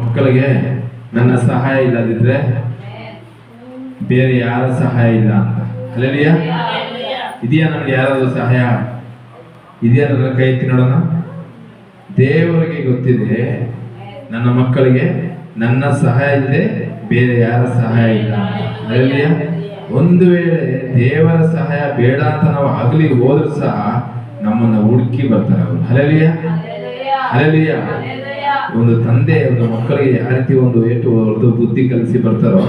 ಮಕ್ಕಳಿಗೆ ನನ್ನ ಸಹಾಯ ಇಲ್ಲದಿದ್ರೆ ಬೇರೆ ಯಾರ ಸಹಾಯ ಇಲ್ಲ ಅಂತ. ಹಲ್ಲೆಲೂಯಾ. ಇದೆಯಾ ನಮ್ಗೆ ಯಾರಾದ್ರೂ ಸಹಾಯ ಇದೆಯಾ? ನನ್ನ ಕೈ ಎತ್ತಿ ನೋಡೋಣ. ದೇವರಿಗೆ ಗೊತ್ತಿದೆ ನನ್ನ ಮಕ್ಕಳಿಗೆ ನನ್ನ ಸಹಾಯ ಇದೆ, ಬೇರೆ ಯಾರ ಸಹಾಯ ಇಲ್ಲ ಅಂತ. ಹಲ್ಲೆಲೂಯಾ. ಒಂದು ವೇಳೆ ದೇವರ ಸಹಾಯ ಬೇಡ ಅಂತ ನಾವು ಹಗಲಿ ಹೋದ್ರೂ ಸಹ ನಮ್ಮನ್ನ ಹುಡುಕಿ ಬರ್ತಾರೆ ಅವರು. ಹಲ್ಲೆಲೂಯಾ. ಹಲ್ಲೆಲೂಯಾ. ಒಂದು ತಂದೆ ಒಂದು ಮಕ್ಕಳಿಗೆ ಯಾವ ರೀತಿ ಒಂದು ಏಟು ಹೊಡೆದು ಬುದ್ಧಿ ಕಲಿಸಿ ಬರ್ತಾರೋ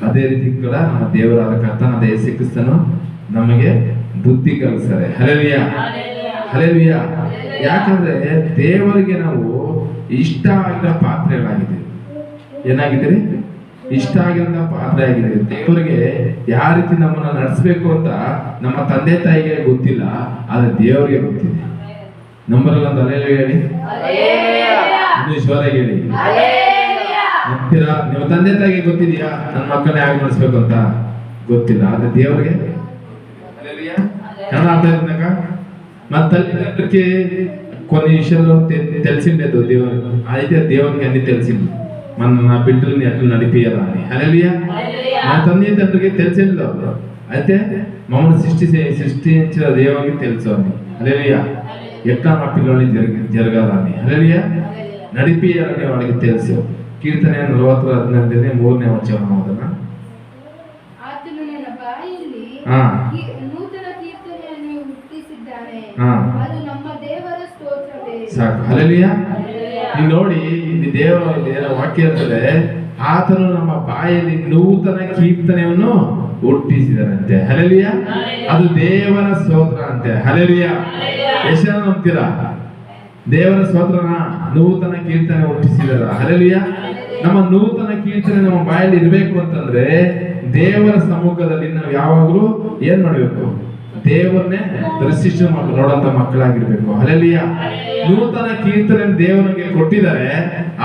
ಅದೇ ರೀತಿ ಕೂಡ ನಮ್ಮ ದೇವರಾದ ಕರ್ತನಾದ ಯೇಸು ಕ್ರಿಸ್ತನು ನಮಗೆ ಬುದ್ಧಿ ಕಲಿಸ್ತಾರೆ. ಹಲ್ಲೆಲೂಯಾ. ಹಲ್ಲೆಲೂಯಾ. ಯಾಕಂದ್ರೆ ದೇವರಿಗೆ ನಾವು ಇಷ್ಟ ಆಗಿರೋ ಪಾತ್ರೆಗಳಾಗಿದ್ದೀವಿ. ಏನಾಗಿದ್ದೀರಿ? ಇಷ್ಟ ಆಗಿರೋ ಪಾತ್ರೆ ಆಗಿದ್ದೀವಿ. ದೇವರಿಗೆ ಯಾವ ರೀತಿ ನಮ್ಮನ್ನ ನಡೆಸಬೇಕು ಅಂತ ನಮ್ಮ ತಂದೆ ತಾಯಿಗೆ ಗೊತ್ತಿಲ್ಲ, ಆದ್ರೆ ದೇವರಿಗೆ ಗೊತ್ತಿದೆ. ನಂಬರಲ್ಲ ಅಂತ ಹಲ್ಲೆಲೂಯಾ ಹೇಳಿ. ಇನ್ನೂ ಜೋರಾಗಿ ಹೇಳಿ. ನಿಮ್ಮ ತಂದೆ ತಾಯಿಗೆ ಗೊತ್ತಿದೆಯಾ ನನ್ನ ಮಕ್ಕಳನ್ನ ಹೇಗೆ ನಡೆಸ್ಬೇಕು ಅಂತ? ಗೊತ್ತಿಲ್ಲ, ಆದ್ರೆ ದೇವರಿಗೆ ಕನ್ನಡ ಅರ್ಥ ಆಯ್ತನಕ ಮತ್ತೆ కొన్ని విషయంలో తెలిసిండేది దేవుడు. అయితే దేవునికి అన్ని తెలిసింది మన బిడ్డల్ని ఎట్లా నడిపియాలా అని. హల్లెలూయా. మన తండ్రి తండ్రికి తెలిసిందో, అయితే మమ్మల్ని సృష్టించిన దేవునికి తెలుసు అని. హల్లెలూయా. ఎట్లా మా పిల్లల్ని జరగాలని. హల్లెలూయా. నడిపియాలని వాడికి తెలుసు. కీర్తన 40:13 వచ్చాము ಅದನ್ನ. ಆತನು ನನ್ನ ಬಾಯಲ್ಲಿ ನೂತನ ಕೀರ್ತನೆಯನ್ನು ಹುಟ್ಟಿಸಿದ್ದಾನೆ, ಅದು ನಮ್ಮ ದೇವರ ಸ್ತೋತ್ರವೇ. ಸಾಕು. ಹಲ್ಲೆಲೂಯಾ. ನೀವು ನೋಡಿ, ಇಲ್ಲಿ ದೇವರ ವಾಕ್ಯ ಇರ್ತದೆ, ಆತನು ನಮ್ಮ ಬಾಯಲ್ಲಿ ನೂತನ ಕೀರ್ತನೆಯನ್ನು ಹುಟ್ಟಿಸಿದರಂತೆ. ಹಲ್ಲೆಲೂಯಾ. ಅದು ದೇವರ ಸ್ತೋತ್ರ ಅಂತೆ. ಹಲ್ಲೆಲೂಯಾ. ಎಷ್ಟು ಜನ ನಂಬ್ತೀರಾ? ದೇವರ ಸ್ತೋತ್ರನ ನೂತನ ಕೀರ್ತನೆ ಹುಟ್ಟಿಸಿದಾರ. ಹಲ್ಲೆಲೂಯಾ. ನಮ್ಮ ನೂತನ ಕೀರ್ತನೆ ನಮ್ಮ ಬಾಯಲ್ಲಿ ಇರಬೇಕು ಅಂತಂದ್ರೆ ದೇವರ ಸಮ್ಮುಖದಲ್ಲಿ ನಾವು ಯಾವಾಗಲೂ ಏನ್ ಮಾಡ್ಬೇಕು? ದೇವರನ್ನೇ ದರ್ಶಿಸಿ ನೋಡಂತ ಮಕ್ಕಳಾಗಿರ್ಬೇಕು. ಹಲ್ಲೆಲೂಯಾ. ನೂತನ ಕೀರ್ತನೆ ದೇವರಿಗೆ ಕೊಟ್ಟಿದ್ದಾರೆ,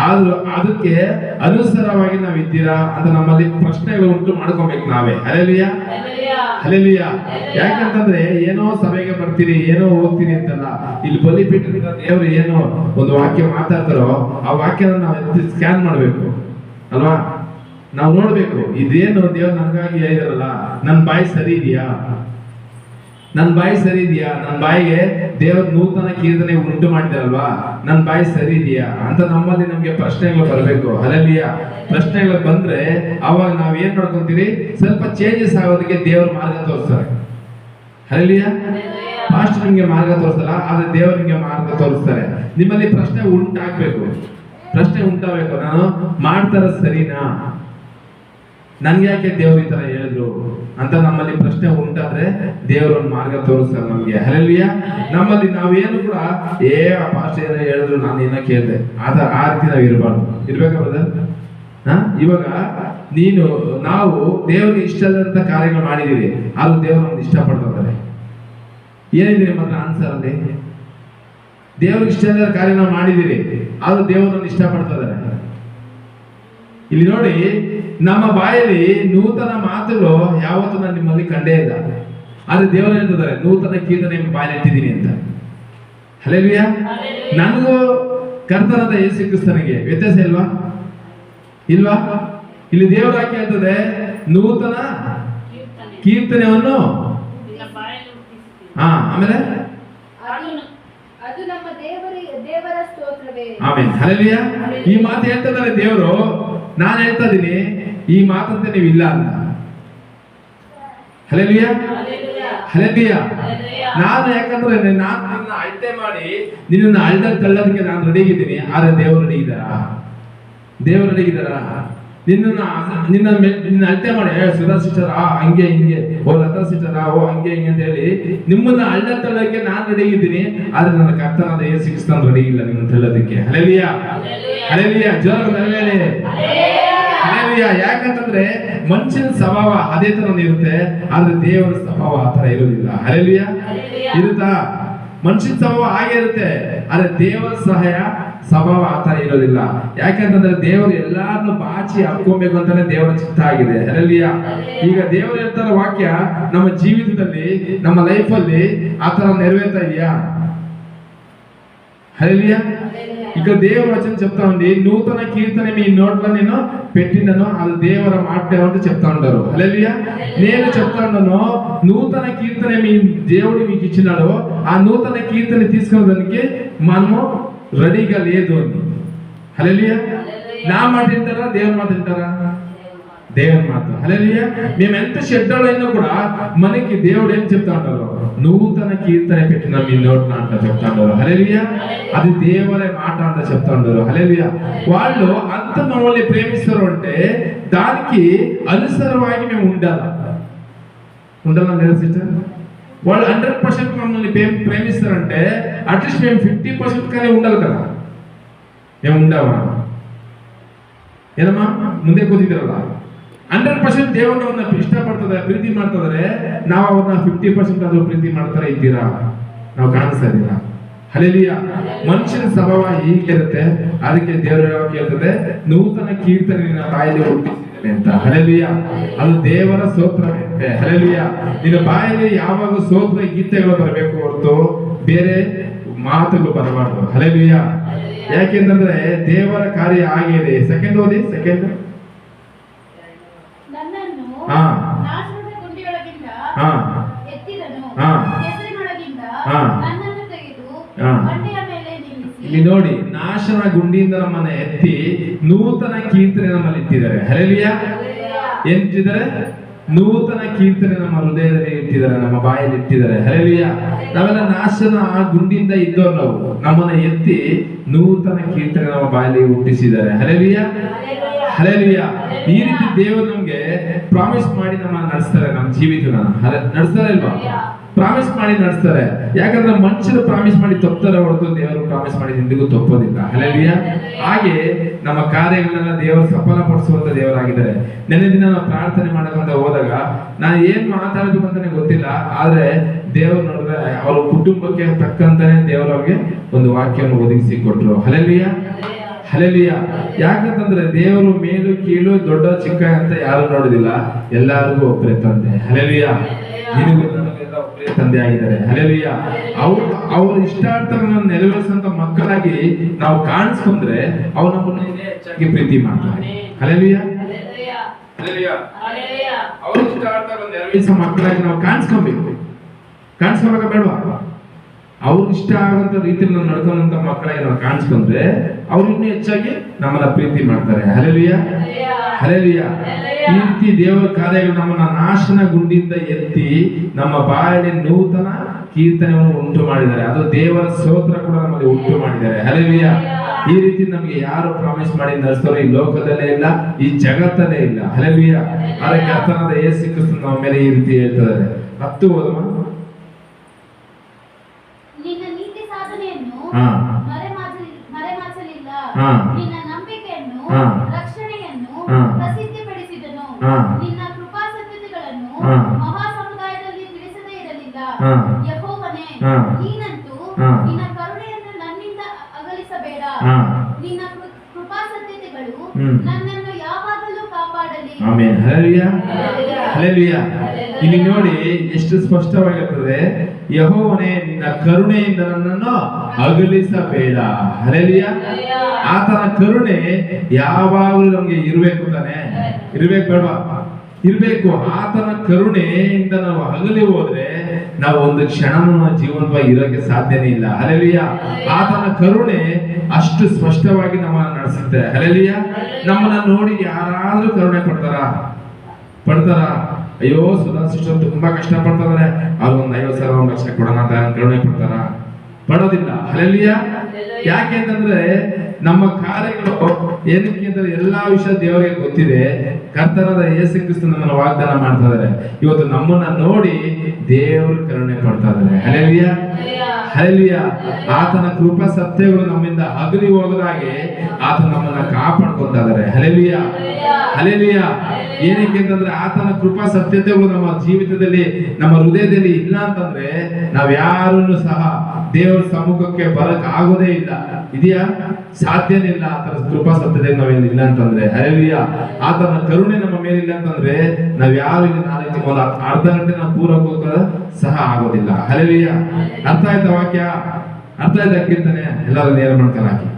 ಆದ್ರೂ ಅದಕ್ಕೆ ಅನುಸಾರವಾಗಿ ನಾವ್ ಇದ್ದೀರಾ ಅಂತ ನಮ್ಮಲ್ಲಿ ಪ್ರಶ್ನೆಗಳು ಉಂಟು ಮಾಡ್ಕೊಬೇಕು ನಾವೇ. ಹಲ್ಲೆಲೂಯಾ. ಹಲ್ಲೆಲೂಯಾ. ಯಾಕಂತಂದ್ರೆ ಏನೋ ಸಭೆಗೆ ಬರ್ತೀರಿ, ಏನೋ ಓದ್ತೀನಿ ಅಂತಲ್ಲ, ಇಲ್ಲಿ ಬಲಿಪೀಠದಿಂದ ದೇವರು ಏನೋ ಒಂದು ವಾಕ್ಯ ಮಾತಾಡ್ತಾರೋ ಆ ವಾಕ್ಯನ ನಾವು ಸ್ಕ್ಯಾನ್ ಮಾಡ್ಬೇಕು ಅಲ್ವಾ? ನಾವು ನೋಡ್ಬೇಕು, ಇದೇನು ದೇವ್ರು ನನಗಾಗಿ ಹೇಳಿದಾರಲ್ಲ, ನನ್ನ ಬಾಯಿ ಸರಿ ಇದೆಯಾ? ನನ್ನ ಬಾಯಿ ಸರಿ ಇದೆಯಾ? ನನ್ನ ಬಾಯಿಗೆ ದೇವ್ರ ನೂತನ ಕೀರ್ತನೆ ಉಂಟು ಮಾಡಿದಾರಲ್ವಾ, ನನ್ನ ಬಾಯಿ ಸರಿ ಇದೆಯಾ ಅಂತ ನಮ್ಮಲ್ಲಿ ನಮ್ಗೆ ಪ್ರಶ್ನೆಗಳು ಬರಬೇಕು. ಹಲ್ಲೆಲೂಯಾ. ಪ್ರಶ್ನೆಗಳು ಬಂದ್ರೆ ಅವಾಗ ನಾವ್ ಏನ್ ಮಾಡ್ಕೊಂತೀವಿ? ಸ್ವಲ್ಪ ಚೇಂಜಸ್ ಆಗೋದಕ್ಕೆ ದೇವ್ರ ಮಾರ್ಗ ತೋರಿಸ್ತಾರೆ. ಹಲ್ಲೆಲೂಯಾ. ಫಾಸ್ಟ್ ನಿಮ್ಗೆ ಮಾರ್ಗ ತೋರಿಸಲ್ಲ, ಆದ್ರೆ ದೇವ್ರ ನಿಮ್ಗೆ ಮಾರ್ಗ ತೋರಿಸ್ತಾರೆ. ನಿಮ್ಮಲ್ಲಿ ಪ್ರಶ್ನೆ ಉಂಟಾಗ್ಬೇಕು, ಪ್ರಶ್ನೆ ಉಂಟಾಗಬೇಕು. ನಾನು ಮಾಡ್ತಾರ ಸರಿನಾ? ನನ್ಗೆ ಯಾಕೆ ದೇವ್ರು ಈ ತರ ಹೇಳಿದ್ರು ಅಂತ ನಮ್ಮಲ್ಲಿ ಪ್ರಶ್ನೆ ಉಂಟಾದ್ರೆ ದೇವರು ಒಂದು ಮಾರ್ಗ ತೋರಿಸ್ತಾರೆ ನಮ್ಗೆ. ಹಲ್ಲೆಲೂಯಾ. ನಮ್ಮಲ್ಲಿ ನಾವೇನು ಕೂಡ ಪಾಸ್ಟ್ ಏನೋ ಹೇಳಿದ್ರು ನಾನು ಏನೋ ಕೇಳಿದೆ ಆ ರೀತಿ ನಾವು ಇರಬಾರ್ದು. ಇರ್ಬೇಕಾ ಬ್ರದರ್? ಇವಾಗ ನಾವು ದೇವ್ರಿಗೆ ಇಷ್ಟದಂತ ಕಾರ್ಯಗಳು ಮಾಡಿದೀವಿ, ಆದ್ರೂ ದೇವ್ರು ನಮ್ಗೆ ಇಷ್ಟಪಡ್ತಾರೆ. ಏನಿದೆ ನಿಮ್ಮ ಹತ್ರ ಆನ್ಸರ್ ಅಲ್ಲಿ? ದೇವ್ರಿಗೆ ಇಷ್ಟದ ಕಾರ್ಯ ನಾವು ಮಾಡಿದೀವಿ, ಆದ್ರೂ ದೇವ್ರು ನಮ್ಗೆ ಇಷ್ಟಪಡ್ತಾರೆ. ಇಲ್ಲಿ ನೋಡಿ, ನಮ್ಮ ಬಾಯಲ್ಲಿ ನೂತನ ಮಾತುಗಳು ಯಾವತ್ತೂ ನಾನು ನಿಮ್ಮಲ್ಲಿ ಕಂಡೇ ಇಲ್ಲ, ಆದ್ರೆ ದೇವರು ಹೇಳ್ತಿದ್ದಾರೆ ನೂತನ ಕೀರ್ತನೆ ಬಾಯಲ್ಲಿ ಇಟ್ಟಿದ್ದೀನಿ ಅಂತ. ಹಲ್ಲೆಲೂಯಾ. ನನಗೂ ಕರ್ತನಾದ ಯೇಸು ಕ್ರಿಸ್ತನಿಗೆ ವ್ಯತ್ಯಾಸ ಇಲ್ವಾ? ಇಲ್ವಾ? ಇಲ್ಲಿ ದೇವರ ವಾಕ್ಯ ಹೇಳ್ತದೆ ನೂತನ ಕೀರ್ತನೆಯನ್ನು ಆಮೇಲೆ ಅದು ನಮ್ಮ ದೇವರ ಸ್ತೋತ್ರವೇ. ಆಮೆನ್. ಹಲ್ಲೆಲೂಯಾ. ಈ ಮಾತು ಹೇಳ್ತಿದ್ದಾರೆ ದೇವರು. ನಾನು ಹೇಳ್ತಾ ಇದೀನಿ ಈ ಮಾತಂತೆ ನೀವು ಇಲ್ಲ ಅಂತ. ಹಲ್ಲೆಲೂಯಾ. ಹಲ್ಲೆಲೂಯಾ. ನಾನು ಯಾಕಂದ್ರೆ ನಾನು ನಿನ್ನ ಅಳತೆ ಮಾಡಿ ನಿನ್ನ ಅಳ್ದ ತಳ್ಳೋದಕ್ಕೆ ನಾನು ರೆಡಿ ಇದ್ದೀನಿ, ಆದ್ರೆ ದೇವರು ರೆಡಿ ಇದ್ದಾರಾ? ದೇವರು ರೆಡಿ ಇದ್ದಾರಾ? ನಿನ್ನ ಅಳತೆ ಮಾಡಿ ಸುಧಾ ಸಿಸ್ಟರ್ ಹಂಗೆ ಹಿಂಗೆ, ಲತಾ ಸಿಸ್ಟರ್ ಹಂಗೆ ಹಿಂಗೆ ಅಂತ ಹೇಳಿ ನಿಮ್ಮನ್ನ ಅಳ್ದ ತಳ್ಳೋದಕ್ಕೆ ನಾನು ರೆಡಿ ಇದ್ದೀನಿ, ಆದ್ರೆ ನನ್ನ ಕರ್ತನಾದ ಯೇಸು ಕ್ರಿಸ್ತನ ರೆಡಿ ಇಲ್ಲ ನಿಮ್ಮನ್ನ ತಳ್ಳೋದಕ್ಕೆ. ಹಲ್ಲೆಲೂಯಾ. ಹಲ್ಲೆಲೂಯಾ. ಜೋರಾಗಿ ಹಲ್ಲೆಲೂಯಾ. ಯಾಕಂತಂದ್ರೆ ಮನುಷ್ಯನ ಸ್ವಭಾವ ಅದೇ ತರ ಇರುತ್ತೆ, ಆದ್ರೆ ದೇವರ ಸ್ವಭಾವ ಆ ತರ ಇರೋದಿಲ್ಲ. ಹಲ್ಲೆಲೂಯಾ. ಇರುತ್ತಾ? ಮನುಷ್ಯನ ಸ್ವಭಾವ ಹಾಗೆ ಇರುತ್ತೆ, ಆದ್ರೆ ದೇವರ ಸ್ವಭಾವ ಆ ತರ ಇರೋದಿಲ್ಲ. ಯಾಕಂತಂದ್ರೆ ದೇವರು ಎಲ್ಲಾರನ್ನು ಬಾಚಿ ಹಾಕೊಬೇಕು ಅಂತಾನೆ ದೇವರ ಚಿತ್ತ ಆಗಿದೆ. ಹಲ್ಲೆಲೂಯಾ. ಈಗ ದೇವರು ಹೇಳ್ತಾರ ವಾಕ್ಯ ನಮ್ಮ ಜೀವಿತದಲ್ಲಿ, ನಮ್ಮ ಲೈಫ್ ಅಲ್ಲಿ ಆ ತರ ನೆರವೇರ್ತಾ ಇದೆಯಾ? ಹಲ್ಲೆಲೂಯಾ. ఇక దేవుని వచనం చెప్తా ఉంది, నూతన కీర్తన మీ నోట్ల నేను పెట్టినను అది దేవర మాట అంటే చెప్తా ఉంటారు. హల్లెలూయా. నేను చెప్తా ఉన్నాను, నూతన కీర్తన మీ దేవుడు మీకు ఇచ్చినాడు, ఆ నూతన కీర్తన తీసుకునేదానికి మనము రెడీగా లేదు అని. హల్లెలూయా. నా మాట వింటారా, దేవుని మాట వింటారా? దేవుని మాట. హల్లెలూయా. మేము ఎంత చెడ్డోళ్ళైనా కూడా మనకి దేవుడు ఏం చెప్తా ఉంటారు, నూతన కీర్తన పెట్టిన మీ నోట్ల అంట చెప్తా ఉంటారు. హల్లెలూయా. అది దేవుని మాట అంట చెప్తా ఉంటారు. హల్లెలూయా. వాళ్ళు అంత మమ్మల్ని ప్రేమిస్తారు అంటే దానికి అనుసరವಾಗಿ మేము ఉండాలా లేదా సిస్టర్? వాళ్ళు 100% మమ్మల్ని ప్రేమిస్తారంటే అట్లీస్ట్ మేము 50% కానీ ఉండాలి కదా. మేము ఉండవా? ಏನಮ್ಮ ಮುಂದೆ ಕೂತಿದ್ದೀರಲ್ಲ, 100% ದೇವರನ್ನ ಇಷ್ಟಪಡ್ತದೆ, ಪ್ರೀತಿ ಮಾಡ್ತದ್ರೆ, ನಾವು ಅವ್ರನ್ನ 50% ಆದ್ರೂ ಪ್ರೀತಿ ಮಾಡ್ತಾರೆ ಇದ್ದೀರಾ? ನಾವು ಕಾಣಿಸ್ತಾ ಇದ್ದೀರಾ? ಹಲ್ಲೆಲೂಯಾ. ಮನುಷ್ಯನ ಸ್ವಭಾವ ಹೀಗಿರುತ್ತೆ. ಅದಕ್ಕೆ ದೇವರು ಯಾವಾಗ ಹೇಳ್ತದೆ, ನೂತನ ಕೀರ್ತನೆ ನಿನ್ನ ಬಾಯಲ್ಲಿ ಹುಟ್ಟಿಸಿದ್ದೇನೆ ಅಂತ. ಹಲ್ಲೆಲೂಯಾ. ಅದು ದೇವರ ಸ್ತೋತ್ರವಂತೆ. ಹಲ್ಲೆಲೂಯಾ. ನಿನ್ನ ಬಾಯಲ್ಲಿ ಯಾವಾಗ ಸ್ತೋತ್ರ ಗೀತೆಗಳು ಬರಬೇಕು ಹೊರತು ಬೇರೆ ಮಾತುಗಳು ಬರಬಾರ್ದು. ಹಲ್ಲೆಲೂಯಾ. ಯಾಕೆಂದ್ರೆ ದೇವರ ಕಾರ್ಯ ಹಾಗೆ ಇದೆ. ಸೆಕೆಂಡ್ ಓದಿ, ಸೆಕೆಂಡ್. ನನ್ನನ್ನು ಹಾ ನಾಶದ ಗುಂಡಿಯೊಳಗಿಂದ ಹಾ ಎತ್ತಿದನು, ಹಾ ಕೆಸರಿನೊಳಗಿಂದ ಹಾ ನನ್ನನ್ನು ತೆಗೆದು ಹಾ ಬಂಡೆಯ ಮೇಲೆ ನಿಲ್ಲಿಸಿ. ಇಲ್ಲಿ ನೋಡಿ, ನಾಶನ ಗುಂಡಿಯಿಂದ ನಮ್ಮನ್ನ ಎತ್ತಿ ನೂತನ ಕೀರ್ತನೆ ನಮ್ಮಲ್ಲಿ ಇಟ್ಟಿದ್ದಾರೆ. ಹಲ್ಲೆಲೂಯಾ. ಏನ್ ಇಟ್ಟಿದ್ದಾರೆ? ನೂತನ ಕೀರ್ತನೆ ನಮ್ಮ ಹೃದಯದಲ್ಲಿ ಇಟ್ಟಿದ್ದಾರೆ, ನಮ್ಮ ಬಾಯಲ್ಲಿ ಇಟ್ಟಿದ್ದಾರೆ. ಹಲ್ಲೆಲೂಯಾ. ನಾವೆಲ್ಲ ನಾಶನ ಆ ಗುಂಡಿಯಿಂದ ಇದ್ದವ್ರು, ನಾವು ನಮ್ಮನ್ನ ಎತ್ತಿ ನೂತನ ಕೀರ್ತನೆ ನಮ್ಮ ಬಾಯಲ್ಲಿ ಹುಟ್ಟಿಸಿದ್ದಾರೆ. ಹಲ್ಲೆಲೂಯಾ. ಹಲ್ಲೆಲೂಯಾ. ಈ ರೀತಿ ದೇವರು ನಮ್ಗೆ ಪ್ರಾಮಿಸ್ ಮಾಡಿ ನಮ್ಮ ನಡೆಸ್ತಾರೆ, ನಮ್ಮ ಜೀವಿತನ ನಡೆಸ್ತಾರೆ ಅಲ್ವಾ? ಪ್ರಾಮಿಸ್ ಮಾಡಿ ನಡೆಸ್ತಾರೆ. ಯಾಕಂದ್ರೆ ಮನುಷ್ಯರು ಪ್ರಾಮಿಸ್ ಮಾಡಿ ತಪ್ಪುತ್ತಾರೆ ಹೊರತು ದೇವರು ಪ್ರಾಮಿಸ್ ಮಾಡಿ ಎಂದಿಗೂ ತಪ್ಪೋದಿಲ್ಲ. ಹಲ್ಲೆಲೂಯಾ. ಹಾಗೆ ನಮ್ಮ ಕಾರ್ಯಗಳನ್ನ ದೇವರು ಸಫಲಪಡಿಸುವಂತ ದೇವರಾಗಿದ್ದಾರೆ. ನೆನ್ನೆ ದಿನ ನಾವು ಪ್ರಾರ್ಥನೆ ಮಾಡಕೊಂತ ಹೋದಾಗ ನಾನು ಏನ್ ಮಾತಾಡಬೇಕು ಅಂತಾನೆ ಗೊತ್ತಿಲ್ಲ, ಆದ್ರೆ ದೇವರು ನೋಡಿದ್ರೆ ಅವ್ರ ಕುಟುಂಬಕ್ಕೆ ತಕ್ಕಂತಾನೆ ದೇವರು ಅವ್ರಿಗೆ ಒಂದು ವಾಕ್ಯವನ್ನು ಒದಗಿಸಿ ಕೊಟ್ರು. ಹಲ್ಲೆಲೂಯಾ. ಹಲ್ಲೆಲೂಯಾ. ಯಾಕಂತಂದ್ರೆ ದೇವರು ಮೇಲು ಕೀಳು ದೊಡ್ಡ ಚಿಕ್ಕ ಅಂತ ಯಾರು ನೋಡುದಿಲ್ಲ, ಎಲ್ಲರಿಗೂ ಒಬ್ಬರೇ ತಂದೆ. ಹಲ್ಲೆಲೂಯಾ. ನಿನಗೂ ನಮಗೆಲ್ಲ ಒಬ್ಬರೇ ತಂದೆ ಆಗಿದ್ದಾರೆ. ಹಲ್ಲೆಲೂಯಾ. ಅವ್ರ ಇಷ್ಟಾರ್ಥಗಳನ್ನ ನೆರವೇರಿಸುವಂತ ಮಕ್ಕಳಾಗಿ ನಾವು ಕಾಣಿಸ್ಕೊಂಡ್ರೆ ಅವ್ರು ನಮ್ಮನ್ನ ಹೆಚ್ಚಾಗಿ ಪ್ರೀತಿ ಮಾಡ್ತಾರೆ. ಹಲ್ಲೆಲೂಯಾ. ಹಲ್ಲೆಲೂಯಾ. ಅವ್ರ ಇಷ್ಟಾರ್ಥಗಳನ್ನ ನೆರವೇರಿಸೋ ಮಕ್ಕಳಾಗಿ ನಾವು ಕಾಣಿಸ್ಕೊಬೇಕು. ಕಾಣಿಸ್ಕೊಬೇಕಾ ಬೇಡವಾ? ಅವ್ರಿಗೆ ಇಷ್ಟ ಆಗಂತ ರೀತಿಯಲ್ಲಿ ನಾವು ನಡ್ಕೊಂಡಂತ ಮಕ್ಕಳಾಗಿ ನಾವು ಕಾಣಿಸ್ಕೊಂಡ್ರೆ ಅವ್ರು ಇನ್ನೂ ಹೆಚ್ಚಾಗಿ ನಮ್ಮನ್ನ ಪ್ರೀತಿ ಮಾಡ್ತಾರೆ. ಹಲ್ಲೆಲೂಯಾ. ಹಲ್ಲೆಲೂಯಾ. ಈ ರೀತಿ ದೇವರ ಕಾರ್ಯಗಳು ನಮ್ಮನ್ನ ನಾಶನ ಗುಂಡಿಯಿಂದ ಎತ್ತಿ ನಮ್ಮ ಬಾಯಲ್ಲಿ ನೂತನ ಕೀರ್ತನೆಯನ್ನು ಉಂಟು ಮಾಡಿದ್ದಾರೆ. ಅದು ದೇವರ ಸ್ತೋತ್ರ ಕೂಡ ನಮ್ಮಲ್ಲಿ ಉಂಟು ಮಾಡಿದ್ದಾರೆ. ಹಲ್ಲೆಲೂಯಾ. ಈ ರೀತಿ ನಮಗೆ ಯಾರು ಪ್ರಾಮಿಸ್ ಮಾಡಿ ನಡೆಸ್ತಾರೋ ಈ ಲೋಕದಲ್ಲೇ ಇಲ್ಲ, ಈ ಜಗತ್ತಲ್ಲೇ ಇಲ್ಲ. ಹಲ್ಲೆಲೂಯಾ. ಅದಕ್ಕೆ ಕರ್ತನಾದ ಯೇಸು ಕ್ರಿಸ್ತನು ನಮ್ಮ ಮೇಲೆ ಈ ರೀತಿ ಹೇಳ್ತಾರೆ. 10 ಓದಮ್ಮ. ನಿನ್ನ ನೀತಿ ಸಾಧನೆಯನ್ನು ಮರೆಮಾಚಲಿಲ್ಲ, ನಿನ್ನ ನಂಬಿಕೆಯನ್ನು ರಕ್ಷಣೆಯನ್ನು ಪ್ರಸಿದ್ಧಿಪಡಿಸಿದನು, ನಿನ್ನ ಕೃಪಾಸತ್ಯತೆಗಳನ್ನು ಮಹಾ ಸಮುದಾಯದಲ್ಲಿ ತಿಳಿಸದೇ ಇರಲಿಲ್ಲ. ಯೆಹೋವನೇ, ನೀನಂತೂ ನಿನ್ನ ಕರುಣೆಯನ್ನು ನನ್ನಿಂದ ಅಗಲಿಸಬೇಡ. ನಿನ್ನ ಕೃಪಾಸತ್ಯತೆಗಳು ನನ್ನನ್ನು ಯಾವಾಗಲೂ ಕಾಪಾಡಲಿ. ಆಮೆನ್. ಹಲ್ಲೆಲೂಯಾ. ಹಲ್ಲೆಲೂಯಾ. ಇಲ್ಲಿ ನೋಡಿ ಎಷ್ಟು ಸ್ಪಷ್ಟವಾಗಿರ್ತದೆ, ಯೆಹೋವನೇ ನಿನ್ನ ಕರುಣೆಯಿಂದ ನನ್ನನ್ನು ಅಗಲಿಸಬೇಡ. ಹಲ್ಲೆಲೂಯಾ. ಆತನ ಕರುಣೆ ಯಾವಾಗಲೂ ನಮ್ಗೆ ಇರ್ಬೇಕು ತಾನೆ? ಇರ್ಬೇಕು ಬೇಡವಾ? ಇರ್ಬೇಕು. ಆತನ ಕರುಣೆಯಿಂದ ನಾವು ಅಗಲಿ ಹೋದ್ರೆ ನಾವು ಒಂದು ಕ್ಷಣನೂ ಜೀವನವಾಗಿ ಇರೋಕೆ ಸಾಧ್ಯನೇ ಇಲ್ಲ. ಹಲ್ಲೆಲೂಯಾ. ಆತನ ಕರುಣೆ ಅಷ್ಟು ಸ್ಪಷ್ಟವಾಗಿ ನಮ್ಮನ್ನ ನಡೆಸುತ್ತೆ. ಹಲ್ಲೆಲೂಯಾ. ನಮ್ಮನ್ನ ನೋಡಿ ಯಾರಾದ್ರೂ ಕರುಣೆ ಪಡ್ತಾರ? ಅಯ್ಯೋ ಸುಧಾ ಸಿಸ್ಟರ್ ತುಂಬಾ ಕಷ್ಟ ಪಡ್ತಾರೆ, ಅವ್ರು ಒಂದು 50,000 1 ಲಕ್ಷ ಕೊಡೋಣ ಅಂತ ಕರುಣೆ ಪಡೋದಿಲ್ಲ. ಹಲ್ಲೆಲೂಯಾ. ಯಾಕೆ ಅಂತಂದ್ರೆ ನಮ್ಮ ಕಾರ್ಯಗಳು ಏನಕ್ಕೆ ಅಂತಂದ್ರೆ ಎಲ್ಲಾ ವಿಷಯ ದೇವರಿಗೆ ಗೊತ್ತಿದೆ. ಕರ್ತನಾದ ಯೇಸು ಕ್ರಿಸ್ತ ನಮ್ಮನ್ನು ವಾಗ್ದಾನ ಮಾಡ್ತಾ ಇದ್ದಾರೆ. ಇವತ್ತು ನಮ್ಮನ್ನ ನೋಡಿ ದೇವರು ಕರುಣೆ ಪಡ್ತಾ ಇದ್ದಾರೆ. ಹಲ್ಲೆಲೂಯಾ. ಹಲ್ಲೆಲೂಯಾ. ಆತನ ಕೃಪಾ ಸತ್ಯಗಳು ನಮ್ಮಿಂದ ಅಗಲಿ ಹೋಗದಾಗೆ ಆತ ನಮ್ಮನ್ನ ಕಾಪಾಡ್ಕೊತಾ ಇದ್ದಾರೆ. ಹಲ್ಲೆಲೂಯಾ. ಹಲ್ಲೆಲೂಯಾ. ಏನಕ್ಕೆ ಅಂತಂದ್ರೆ ಆತನ ಕೃಪಾ ಸತ್ಯತೆಗಳು ನಮ್ಮ ಜೀವಿತದಲ್ಲಿ ನಮ್ಮ ಹೃದಯದಲ್ಲಿ ಇಲ್ಲ ಅಂತಂದ್ರೆ ನಾವ್ ಯಾರನ್ನು ಸಹ ದೇವರ ಸಮ್ಮುಖಕ್ಕೆ ಬರಕ್ ಆಗೋದೇ ಇಲ್ಲ. ಇದೆಯಾ? ಸಾಧ್ಯನೇ ಇಲ್ಲ. ಆತನ ಕೃಪಾ ಸತ್ಯತೆ ನಾವೇನು ಇಲ್ಲ ಅಂತಂದ್ರೆ. ಹಲ್ಲೆಲೂಯಾ. ಆತನ ಕರುಣೆ ನಮ್ಮ ಮೇಲೆ ಇಲ್ಲ ಅಂತಂದ್ರೆ ನಾವ್ ಯಾರು ಇಲ್ಲಿ 4 ಅರ್ಧ ಗಂಟೆ ನಾವು ಪೂರ ಹೋಗೋದ ಸಹ ಆಗೋದಿಲ್ಲ. ಹಲ್ಲೆಲೂಯಾ. ಅರ್ಥ ಆಯ್ತಾ ವಾಕ್ಯ? ಅರ್ಥ ಆಯ್ತಾ ಕೀರ್ತನೆ? ಎಲ್ಲರೂ ನೇರ ಮಾಡ್ಕೊಂಡು ಹಾಕಿ.